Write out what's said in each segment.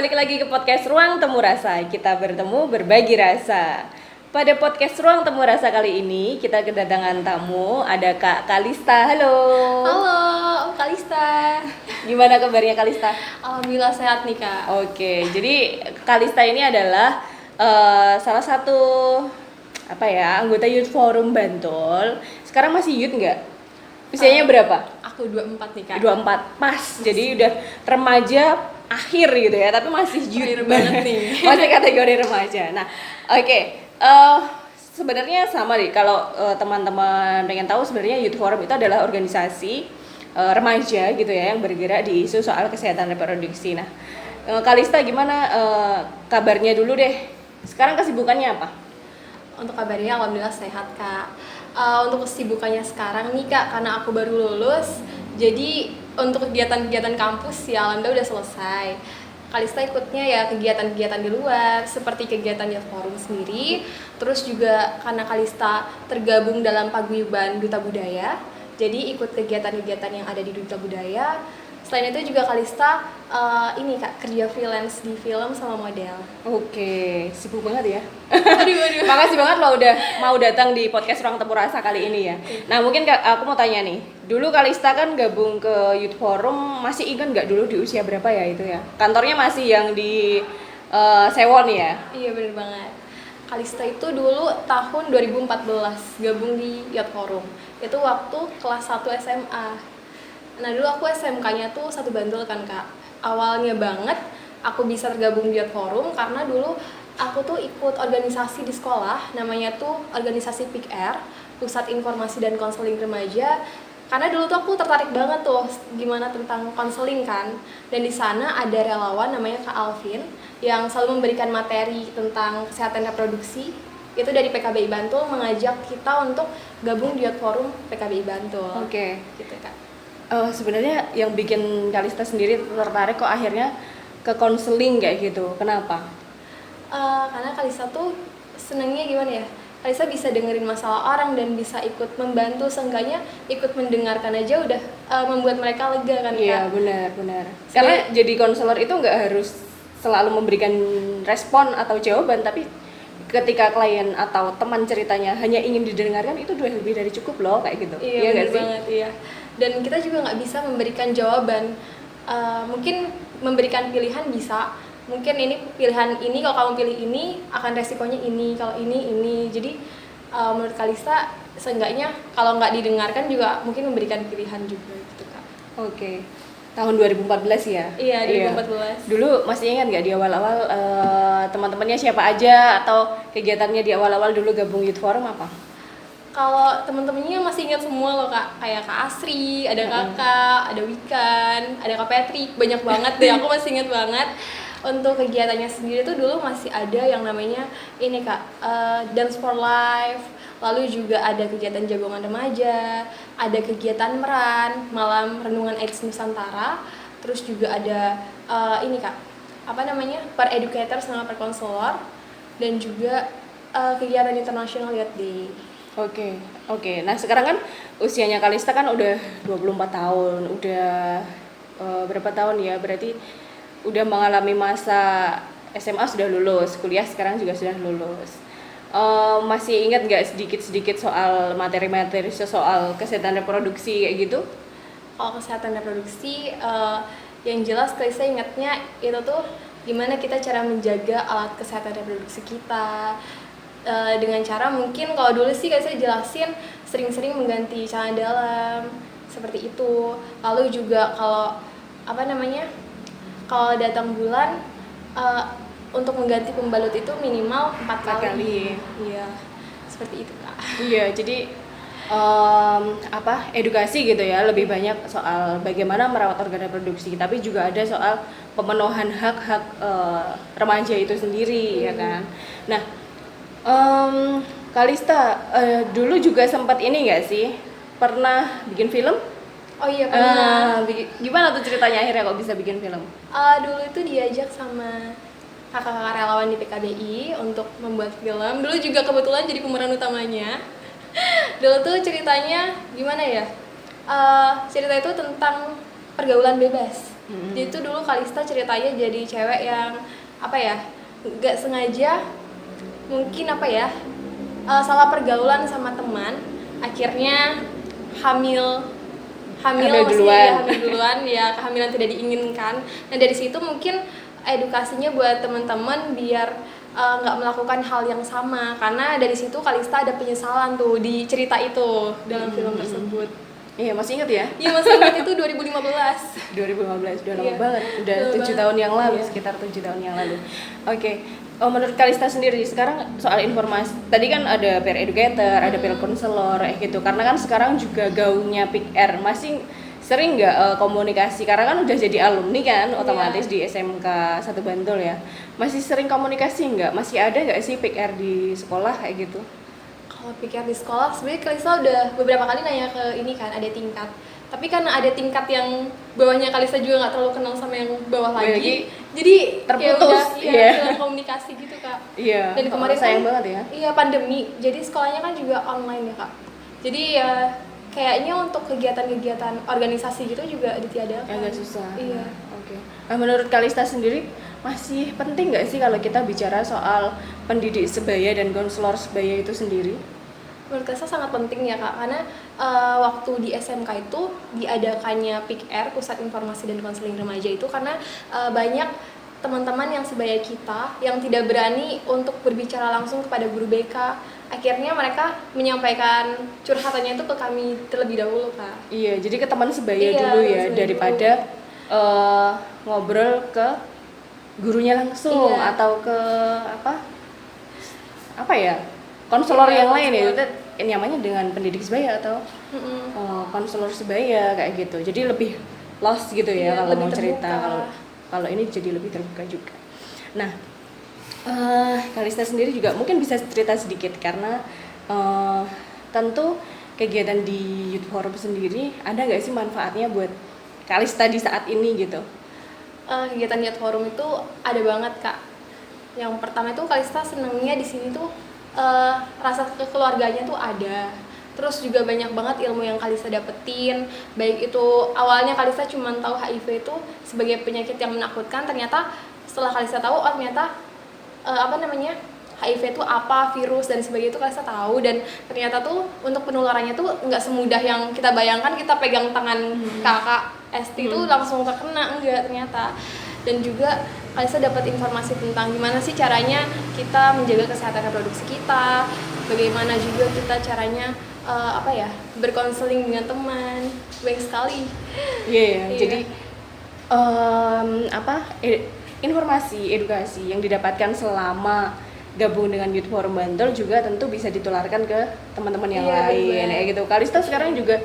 balik lagi ke podcast Ruang Temu Rasa. Kita bertemu berbagi rasa. Pada podcast Ruang Temu Rasa kali ini kita kedatangan tamu, ada Kak Kalista. Halo. Halo, Om Kalista. Gimana kabarnya Kalista? Alhamdulillah sehat nih Kak. Oke, jadi Kalista ini adalah salah satu anggota Youth Forum Bantul. Sekarang masih youth nggak? Usianya berapa? Aku 24 nih Kak. 24, pas. Jadi udah remaja akhir gitu ya, tapi masih youth banget nih. Masih kategori remaja. Nah, oke. Sebenarnya sama nih, kalau teman-teman pengen tahu, sebenarnya Youth Forum itu adalah organisasi remaja gitu ya, yang bergerak di isu soal kesehatan reproduksi. Nah, Kalista gimana kabarnya dulu deh? Sekarang kesibukannya apa? Untuk kabarnya alhamdulillah sehat Kak. Untuk kesibukannya sekarang nih Kak, karena aku baru lulus, jadi untuk kegiatan-kegiatan kampus ya alhamdulillah udah selesai. Kalista ikutnya ya kegiatan-kegiatan di luar, seperti kegiatan Youth Forum sendiri. Terus juga karena Kalista tergabung dalam paguyuban Duta Budaya, jadi ikut kegiatan-kegiatan yang ada di Duta Budaya. Selain itu juga Kalista ini Kak, kerja freelance di film sama model. Oke, sibuk banget ya. Aduh. Makasih banget lo udah mau datang di podcast Ruang Temu Rasa kali ini ya. Nah, mungkin aku mau tanya nih. Dulu Kalista kan gabung ke Youth Forum, masih ingat nggak dulu di usia berapa ya itu ya? Kantornya masih yang di Sewon ya? Iya bener banget. Kalista itu dulu tahun 2014 gabung di Youth Forum. Itu waktu kelas 1 SMA. Nah dulu aku SMK-nya tuh satu Bantul kan Kak. Awalnya banget aku bisa tergabung di Youth Forum karena dulu aku tuh ikut organisasi di sekolah, namanya tuh organisasi PIKR, Pusat Informasi dan Konseling Remaja. Karena dulu tuh aku tertarik banget tuh gimana tentang konseling kan. Dan di sana ada relawan namanya Kak Alvin yang selalu memberikan materi tentang kesehatan reproduksi. Itu dari PKBI Bantul mengajak kita untuk gabung di Youth Forum PKBI Bantul. Oke. Gitu Kak. Sebenarnya yang bikin Kalista sendiri tertarik kok akhirnya ke konseling kayak gitu. Kenapa? Karena Kalista tuh senengnya gimana ya? Kalista bisa dengerin masalah orang dan bisa ikut membantu, seenggaknya ikut mendengarkan aja udah membuat mereka lega kan Kak? Iya benar. Karena jadi konselor itu nggak harus selalu memberikan respon atau jawaban, tapi ketika klien atau teman ceritanya hanya ingin didengarkan, itu udah lebih dari cukup loh kayak gitu. Iya benar banget iya. Dan kita juga nggak bisa memberikan jawaban. Mungkin memberikan pilihan bisa. Mungkin ini pilihan ini, kalau kamu pilih ini akan resikonya ini, kalau ini. Jadi menurut Kalista seenggaknya kalau nggak didengarkan juga mungkin memberikan pilihan juga gitu Kak. Oke. Tahun 2014 ya? Iya 2014. Dulu masih ingat nggak di awal-awal teman-temannya siapa aja, atau kegiatannya di awal-awal dulu gabung Youth Forum apa? Kalau temen-temennya masih ingat semua loh Kak, kayak Kak Asri, ada Kakak, ada Wikan, ada Kak Patrick, banyak banget deh, aku masih ingat banget. Untuk kegiatannya sendiri tuh dulu masih ada yang namanya ini Kak, Dance for Life, lalu juga ada kegiatan jagongan remaja, ada kegiatan meran, malam renungan AIDS Nusantara, terus juga ada ini Kak, per educator sama per konselor, dan juga kegiatan internasional Youth Day. Oke. Nah, sekarang kan usianya Kalista kan udah 24 tahun, udah berapa tahun ya? Berarti udah mengalami masa SMA sudah lulus, kuliah sekarang juga sudah lulus. Masih ingat nggak sedikit-sedikit soal materi-materi soal kesehatan reproduksi kayak gitu? Kalau kesehatan reproduksi, yang jelas saya ingatnya itu tuh gimana kita cara menjaga alat kesehatan reproduksi kita. Dengan cara mungkin kalau dulu sih saya jelasin sering-sering mengganti celana dalam seperti itu. Lalu juga kalau kalau datang bulan untuk mengganti pembalut itu minimal 4 kali. Iya, seperti itu Kak. Iya, jadi edukasi gitu ya, lebih banyak soal bagaimana merawat organ reproduksi, tapi juga ada soal pemenuhan hak-hak remaja itu sendiri ya kan. Nah, Kalista dulu juga sempat ini nggak sih, pernah bikin film? Oh iya pernah. Gimana tuh ceritanya akhirnya kok bisa bikin film? Dulu itu diajak sama kakak-kakak relawan di PKBI untuk membuat film. Dulu juga kebetulan jadi pemeran utamanya. Dulu tuh ceritanya gimana ya? Cerita itu tentang pergaulan bebas. Jadi itu dulu Kalista ceritanya jadi cewek yang apa ya, nggak sengaja mungkin apa ya, salah pergaulan sama teman, akhirnya hamil Hamil masih duluan. ya, hamil duluan ya, kehamilan tidak diinginkan. Dan dari situ mungkin edukasinya buat teman-teman biar nggak melakukan hal yang sama, karena dari situ Kalista ada penyesalan tuh di cerita itu dalam film tersebut. Iya, masih inget ya? Iya, masih ingat itu 2015. 2015 udah lama Iya, banget, udah lama 7 banget. tahun yang lalu, Iya. sekitar 7 tahun yang lalu. Oke. Menurut Kalista sendiri sekarang soal informasi, tadi kan ada peer educator, ada peer counselor, gitu. Karena kan sekarang juga gaungnya Pick R, masih sering nggak komunikasi? Karena kan udah jadi alumni kan, otomatis di SMK 1 Bantul ya. Masih sering komunikasi nggak? Masih ada nggak sih Pick R di sekolah kayak gitu? Kalau pikir di sekolah, sebenarnya Kalista udah beberapa kali nanya ke ini kan, ada tingkat. Tapi karena ada tingkat yang bawahnya Kalista juga nggak terlalu kenal sama yang bawah lagi, jadi terputus, ya iya. hilang komunikasi gitu Kak. Iya. Dan kemarin sayang kan, banget ya. iya pandemi, jadi sekolahnya kan juga online ya Kak. Jadi ya kayaknya untuk kegiatan-kegiatan organisasi gitu juga ditiadakan. Agak susah. Iya. Oke. Nah, menurut Kalista sendiri masih penting nggak sih kalau kita bicara soal pendidik sebaya dan konselor sebaya itu sendiri? Menurut saya sangat penting ya Kak, karena waktu di SMK itu diadakannya Pick R, Pusat Informasi dan Konseling Remaja itu karena banyak teman-teman yang sebaya kita yang tidak berani untuk berbicara langsung kepada guru BK. Akhirnya mereka menyampaikan curhatannya itu ke kami terlebih dahulu Kak. Iya, jadi ke teman sebaya Iya, dulu teman ya, sebaya daripada ngobrol ke gurunya langsung Iya. atau ke apa ya, konselor Iya, yang lain ya. konselor. Ini namanya dengan pendidik sebaya atau konselor sebaya kayak gitu. Jadi lebih lost gitu ya Iya, kalau lebih mau cerita. terbuka. Kalau ini jadi lebih terbuka juga. Nah, Kalista sendiri juga mungkin bisa cerita sedikit karena tentu kegiatan di Youth Forum sendiri ada nggak sih manfaatnya buat Kalista di saat ini gitu? Kegiatan Youth Forum itu ada banget Kak. Yang pertama itu Kalista senangnya di sini tuh rasa kekeluarganya tuh ada. Terus juga banyak banget ilmu yang Kalista dapetin. Baik itu awalnya Kalista cuma tahu HIV itu sebagai penyakit yang menakutkan, ternyata setelah Kalista tahu ternyata HIV itu apa, virus dan sebagainya itu Kalista tahu, dan ternyata tuh untuk penularannya tuh nggak semudah yang kita bayangkan, kita pegang tangan kakak ST itu langsung terkena, enggak ternyata. Dan juga Kalista dapat informasi tentang gimana sih caranya kita menjaga kesehatan reproduksi kita, bagaimana juga kita caranya berkonseling dengan teman. Baik sekali. Iya, Iya. jadi informasi edukasi yang didapatkan selama gabung dengan Youth Forum Bantul juga tentu bisa ditularkan ke teman-teman yang Iya, lain benar. ya gitu. Kalista sekarang juga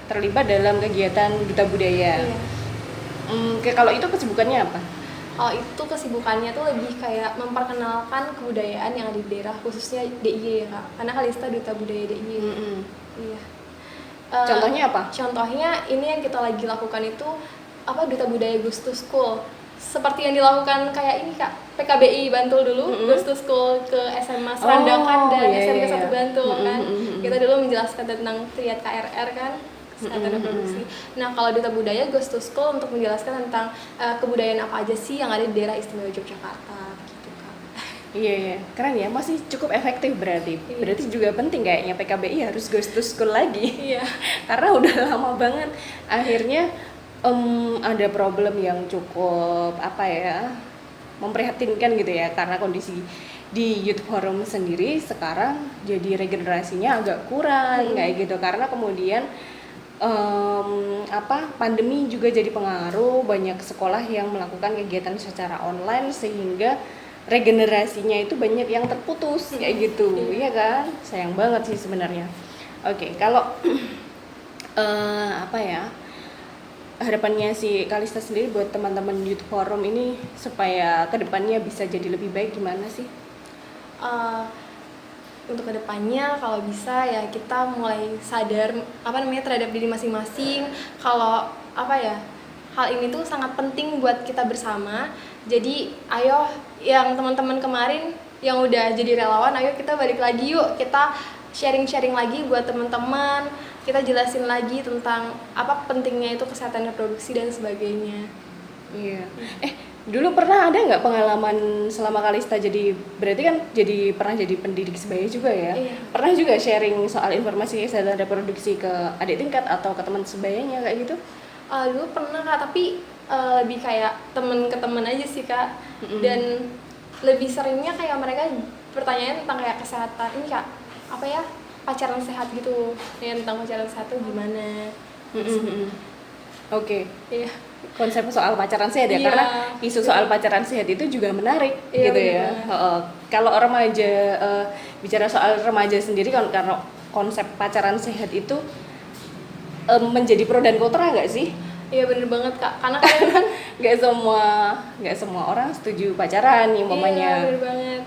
terlibat dalam kegiatan Duta Budaya. Iya. Kalau itu kesibukannya apa? Oh, itu kesibukannya tuh lebih kayak memperkenalkan kebudayaan yang ada di daerah, khususnya DIY ya Kak, karena Kalista Duta Budaya DIY. Iya. Contohnya apa? Contohnya ini yang kita lagi lakukan itu Duta Budaya Goes to School. Seperti yang dilakukan kayak ini Kak, PKBI Bantul dulu, Goes to School ke SMA Serandakan dan iya, SMK iya. 1 Bantul kan. Kita dulu menjelaskan tentang triad KRR kan, kesehatan reproduksi. Nah, kalau Duta Budaya Goes to School untuk menjelaskan tentang kebudayaan apa aja sih yang ada di daerah istimewa Yogyakarta gitu Kak. Iya, keren ya, masih cukup efektif berarti. Iya. Berarti juga penting kayaknya PKBI harus goes to school lagi. Iya. Karena udah lama banget. Akhirnya ada problem yang cukup memprihatinkan gitu ya, karena kondisi di Youth Forum sendiri sekarang jadi regenerasinya agak kurang kayak gitu, karena kemudian pandemi juga jadi pengaruh, banyak sekolah yang melakukan kegiatan secara online sehingga regenerasinya itu banyak yang terputus kayak gitu. Iya kan, sayang banget sih sebenarnya. Oke, kalau harapannya si Kalista sendiri buat teman-teman Youth Forum ini supaya kedepannya bisa jadi lebih baik gimana sih? Untuk kedepannya kalau bisa ya kita mulai sadar terhadap diri masing-masing, kalau hal ini tuh sangat penting buat kita bersama. Jadi ayo yang teman-teman kemarin yang udah jadi relawan, ayo kita balik lagi yuk, kita sharing-sharing lagi buat teman-teman. kita jelasin lagi tentang apa pentingnya itu kesehatan reproduksi dan sebagainya. Iya. Dulu pernah ada nggak pengalaman selama Kalista berarti kan pernah jadi pendidik sebaya juga ya? Iya. Pernah juga sharing soal informasi kesehatan reproduksi ke adik tingkat atau ke teman sebayanya kayak gitu? Dulu pernah Kak, tapi lebih kayak temen ke temen aja sih Kak. Dan lebih seringnya kayak mereka pertanyaan tentang kayak kesehatan ini Kak, apa ya, pacaran sehat gitu. Ya, tentang pacaran sehat tuh gimana. Oke. Iya. Konsep soal pacaran sehat ya, Iya. karena isu soal pacaran sehat itu juga menarik Iya, gitu ya. Kalau remaja, bicara soal remaja sendiri karena konsep pacaran sehat itu menjadi pro dan kontra nggak sih? Iya bener banget Kak, karena kalian kan nggak semua orang setuju pacaran umpamanya. Iya bener banget.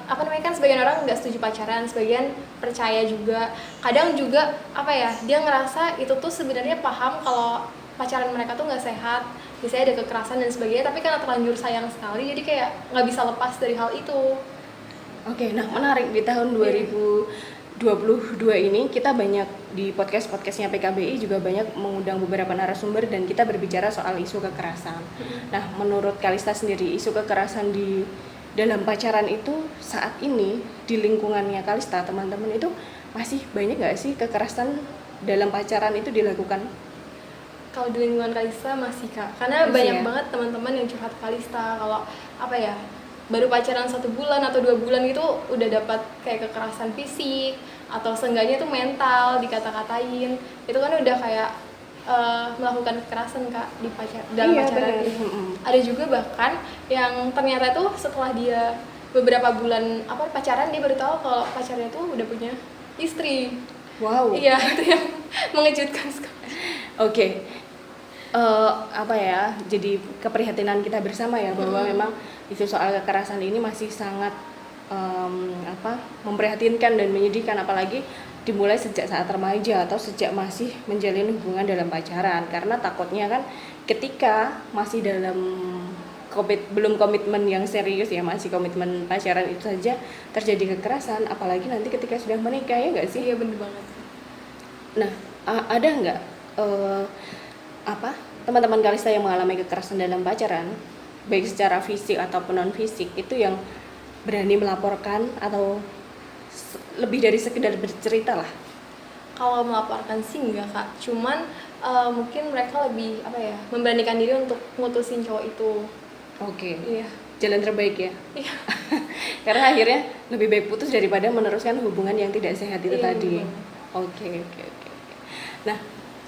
Apa namanya, kan sebagian orang nggak setuju pacaran, sebagian percaya juga. Kadang juga apa ya, dia ngerasa itu tuh sebenarnya paham kalau pacaran mereka tuh nggak sehat, biasanya ada kekerasan dan sebagainya, tapi karena terlanjur sayang sekali jadi kayak nggak bisa lepas dari hal itu. Oke, nah menarik di tahun 2022 ini kita banyak di podcastnya PKBI juga banyak mengundang beberapa narasumber dan kita berbicara soal isu kekerasan. Nah, menurut Kalista sendiri isu kekerasan di dalam pacaran itu saat ini di lingkungannya Kalista, teman-teman itu masih banyak nggak sih kekerasan dalam pacaran itu dilakukan? Kalau di lingkungan Kalista masih Kak, karena Masih banyak ya? banget teman-teman yang curhat ke Kalista kalau apa ya, baru pacaran 1 bulan atau 2 bulan gitu udah dapat kayak kekerasan fisik atau seenggaknya tuh mental, dikata-katain, itu kan udah kayak melakukan kekerasan Kak di dalam pacaran. Ada juga bahkan yang ternyata tuh setelah dia beberapa bulan pacaran, dia baru tahu kalau pacarnya tuh udah punya istri. Wow. Iya, itu yang mengejutkan sekali. Oke. Jadi keprihatinan kita bersama ya bahwa memang isu soal kekerasan ini masih sangat memprihatinkan dan menyedihkan, apalagi dimulai sejak saat remaja atau sejak masih menjalin hubungan dalam pacaran, karena takutnya kan ketika masih dalam belum komitmen yang serius ya, masih komitmen pacaran itu saja terjadi kekerasan, apalagi nanti ketika sudah menikah, ya nggak sih? Iya bener banget. Nah, ada nggak teman-teman Kalista yang mengalami kekerasan dalam pacaran, baik secara fisik ataupun non fisik, itu yang berani melaporkan atau lebih dari sekedar bercerita lah? Kalau melaporkan sih enggak Kak, cuman mungkin mereka lebih memberanikan diri untuk mutusin cowok itu. Oke. Iya. Jalan terbaik ya. Iya. Karena akhirnya lebih baik putus daripada meneruskan hubungan yang tidak sehat itu Iya, tadi. bener. Oke. Nah,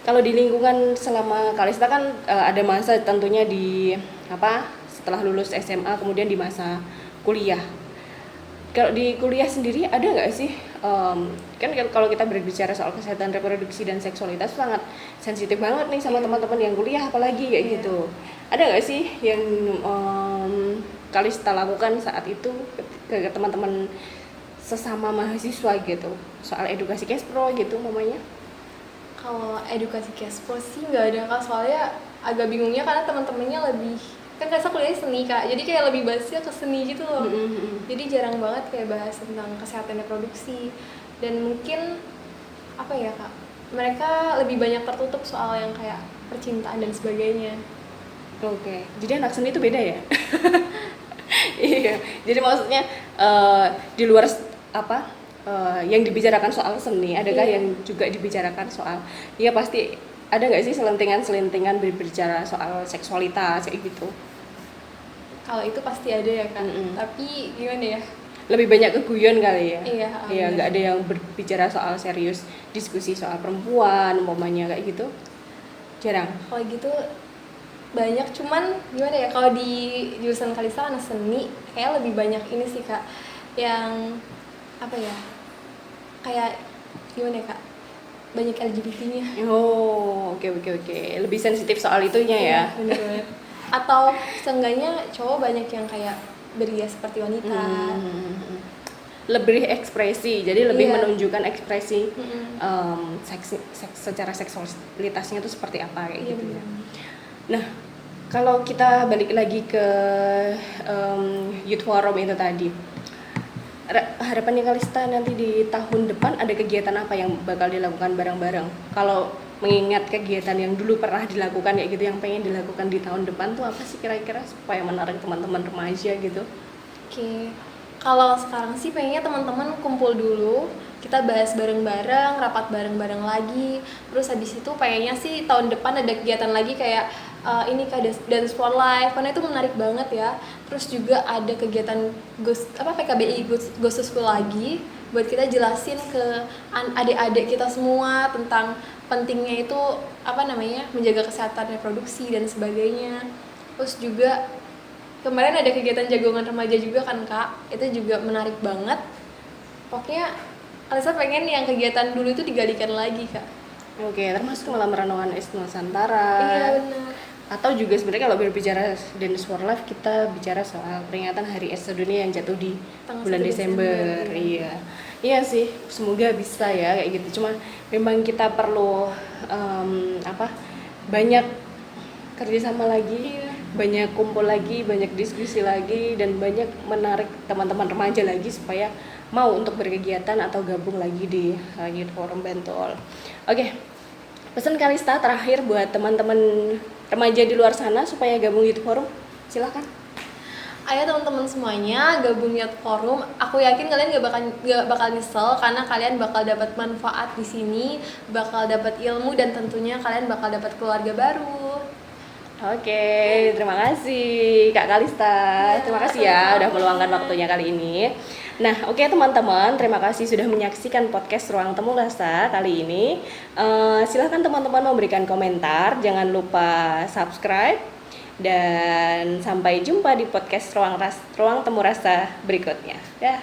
kalau di lingkungan selama Kalista kan ada masa tentunya setelah lulus SMA, kemudian di masa kuliah. Kalau di kuliah sendiri ada nggak sih, kan kalau kita berbicara soal kesehatan reproduksi dan seksualitas sangat sensitif banget nih sama teman-teman yang kuliah apalagi kayak gitu. Ada nggak sih yang Kalista lakukan saat itu ke teman-teman sesama mahasiswa gitu, soal edukasi Kespro gitu mamanya? Kalau edukasi Kespo sih nggak ada Kak, soalnya agak bingungnya karena teman-temannya lebih, kan Kalista kuliahnya seni Kak, jadi kayak lebih bahasnya ke seni gitu loh. Jadi jarang banget kayak bahas tentang kesehatan reproduksi, dan mungkin Kak, mereka lebih banyak tertutup soal yang kayak percintaan dan sebagainya. Oke, jadi anak seni itu beda ya? Iya, jadi maksudnya di luar yang dibicarakan soal seni, adakah yang juga dibicarakan soal, ya pasti ada nggak sih selentingan berbicara soal seksualitas kayak gitu? Kalau itu pasti ada ya Kak, tapi gimana ya? Lebih banyak ke guyon kali ya? Iya, nggak ada yang berbicara soal serius, diskusi soal perempuan, umpamanya kayak gitu? Jarang? Kalau gitu banyak, cuman gimana ya, kalau di jurusan Kalista anak seni kayak lebih banyak ini sih Kak, yang kayak gimana ya Kak, banyak LGBT-nya. Oh, oke. Lebih sensitif soal itunya ya? Bener banget. Atau seenggaknya cowok banyak yang kayak berhias seperti wanita. Lebih ekspresi, jadi lebih Iya. menunjukkan ekspresi secara seksualitasnya itu seperti apa kayak Iya gitu ya. bener. Nah, kalau kita balik lagi ke Youth Forum itu tadi, harapannya Kalista nanti di tahun depan ada kegiatan apa yang bakal dilakukan bareng-bareng? Kalau mengingat kegiatan yang dulu pernah dilakukan kayak gitu, yang pengen dilakukan di tahun depan tuh apa sih kira-kira supaya menarik teman-teman remaja gitu? Oke, kalau sekarang sih pengennya teman-teman kumpul dulu, kita bahas bareng-bareng, rapat bareng-bareng lagi. Terus habis itu pengennya sih tahun depan ada kegiatan lagi kayak ini kayak Dance for Life, karena itu menarik banget ya. Terus juga ada kegiatan PKBI Ghost to School lagi, buat kita jelasin ke adik-adik kita semua tentang pentingnya itu menjaga kesehatan reproduksi dan sebagainya. Terus juga kemarin ada kegiatan jagongan remaja juga kan Kak, itu juga menarik banget. Pokoknya Alisa pengen yang kegiatan dulu itu digalikan lagi Kak. Oke, termasuk malam renungan S Nusantara. Iya benar. Atau juga sebenarnya kalau berbicara Dance for Life, kita bicara soal peringatan Hari AIDS Sedunia yang jatuh di bulan Desember. Iya. Iya sih, semoga bisa ya kayak gitu. Cuma memang kita perlu banyak kerjasama lagi, banyak kumpul lagi, banyak diskusi lagi, dan banyak menarik teman-teman remaja lagi supaya mau untuk berkegiatan atau gabung lagi di Youth Forum Bantul. Oke, pesan Kalista terakhir buat teman-teman remaja di luar sana supaya gabung Youth Forum, silakan. Ayo teman-teman semuanya gabung Youth Forum. Aku yakin kalian gak bakal nyesel karena kalian bakal dapat manfaat di sini, bakal dapat ilmu, dan tentunya kalian bakal dapat keluarga baru. Oke, terima kasih Kak Kalista. Terima kasih ya udah meluangkan waktunya kali ini. Nah, oke teman-teman, terima kasih sudah menyaksikan podcast Ruang Temu Rasa kali ini. Silahkan teman-teman memberikan komentar, jangan lupa subscribe, dan sampai jumpa di podcast Ruang Temu Rasa berikutnya. Dah.